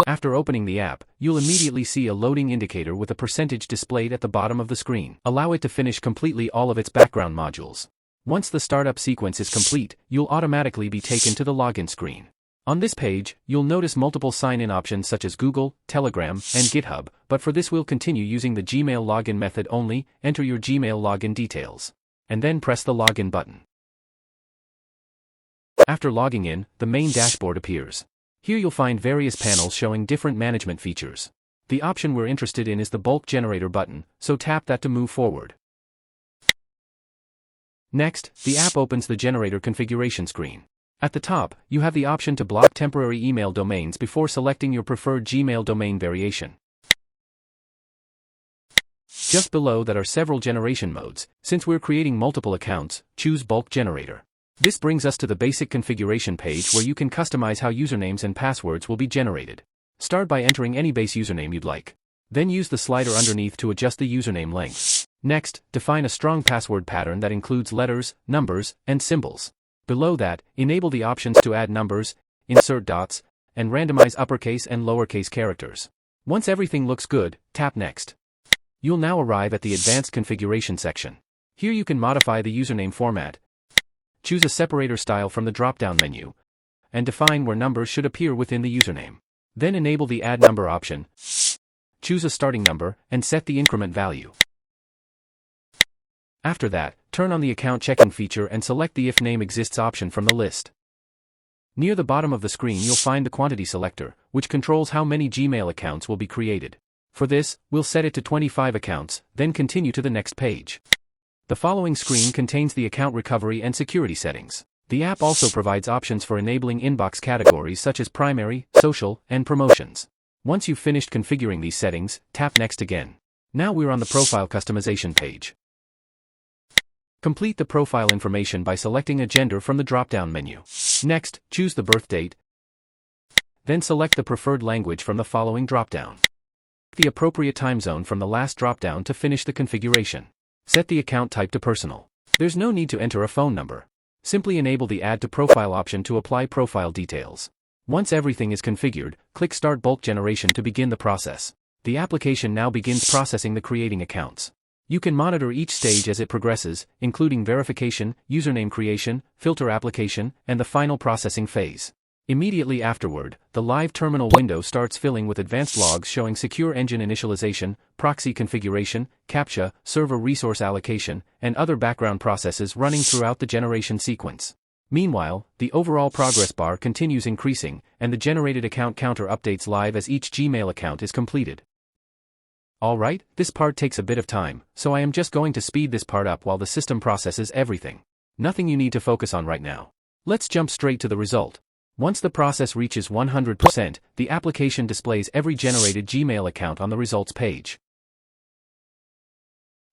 After opening the app, you'll immediately see a loading indicator with a percentage displayed at the bottom of the screen. Allow it to finish completely all of its background modules. Once the startup sequence is complete, you'll automatically be taken to the login screen. On this page, you'll notice multiple sign-in options such as Google, Telegram, and GitHub, but for this we'll continue using the Gmail login method only. Enter your Gmail login details. And then press the login button. After logging in, the main dashboard appears. Here you'll find various panels showing different management features. The option we're interested in is the bulk generator button, so tap that to move forward. Next, the app opens the generator configuration screen. At the top, you have the option to block temporary email domains before selecting your preferred Gmail domain variation. Just below that are several generation modes. Since we're creating multiple accounts, choose bulk generator. This brings us to the basic configuration page where you can customize how usernames and passwords will be generated. Start by entering any base username you'd like. Then use the slider underneath to adjust the username length. Next, define a strong password pattern that includes letters, numbers, and symbols. Below that, enable the options to add numbers, insert dots, and randomize uppercase and lowercase characters. Once everything looks good, tap Next. You'll now arrive at the Advanced Configuration section. Here you can modify the username format, choose a separator style from the drop-down menu, and define where numbers should appear within the username. Then enable the Add Number option, choose a starting number, and set the increment value. After that, turn on the account checking feature and select the If Name Exists option from the list. Near the bottom of the screen you'll find the quantity selector, which controls how many Gmail accounts will be created. For this, we'll set it to 25 accounts, then continue to the next page. The following screen contains the account recovery and security settings. The app also provides options for enabling inbox categories such as primary, social, and promotions. Once you've finished configuring these settings, tap Next again. Now we're on the profile customization page. Complete the profile information by selecting a gender from the drop-down menu. Next, choose the birth date. Then select the preferred language from the following drop-down. The appropriate time zone from the last drop-down to finish the configuration. Set the account type to personal. There's no need to enter a phone number. Simply enable the Add to Profile option to apply profile details. Once everything is configured, click Start Bulk Generation to begin the process. The application now begins processing the creating accounts. You can monitor each stage as it progresses, including verification, username creation, filter application, and the final processing phase. Immediately afterward, the live terminal window starts filling with advanced logs showing secure engine initialization, proxy configuration, CAPTCHA, server resource allocation, and other background processes running throughout the generation sequence. Meanwhile, the overall progress bar continues increasing, and the generated account counter updates live as each Gmail account is completed. Alright, this part takes a bit of time, so I am just going to speed this part up while the system processes everything. Nothing you need to focus on right now. Let's jump straight to the result. Once the process reaches 100%, the application displays every generated Gmail account on the results page.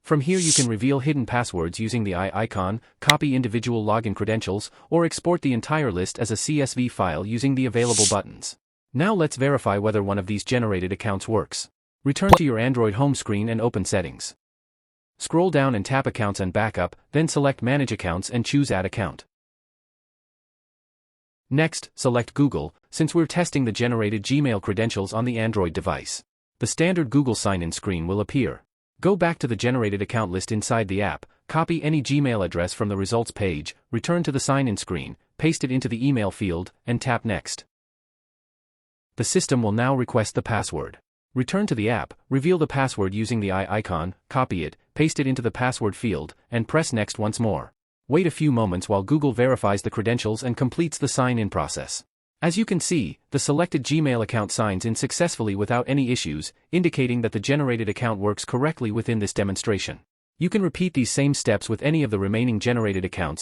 From here you can reveal hidden passwords using the eye icon, copy individual login credentials, or export the entire list as a CSV file using the available buttons. Now let's verify whether one of these generated accounts works. Return to your Android home screen and open Settings. Scroll down and tap Accounts and Backup, then select Manage Accounts and choose Add Account. Next, select Google, since we're testing the generated Gmail credentials on the Android device. The standard Google sign-in screen will appear. Go back to the generated account list inside the app, copy any Gmail address from the results page, return to the sign-in screen, paste it into the email field, and tap Next. The system will now request the password. Return to the app, reveal the password using the eye icon, copy it, paste it into the password field, and press Next once more. Wait a few moments while Google verifies the credentials and completes the sign-in process. As you can see, the selected Gmail account signs in successfully without any issues, indicating that the generated account works correctly within this demonstration. You can repeat these same steps with any of the remaining generated accounts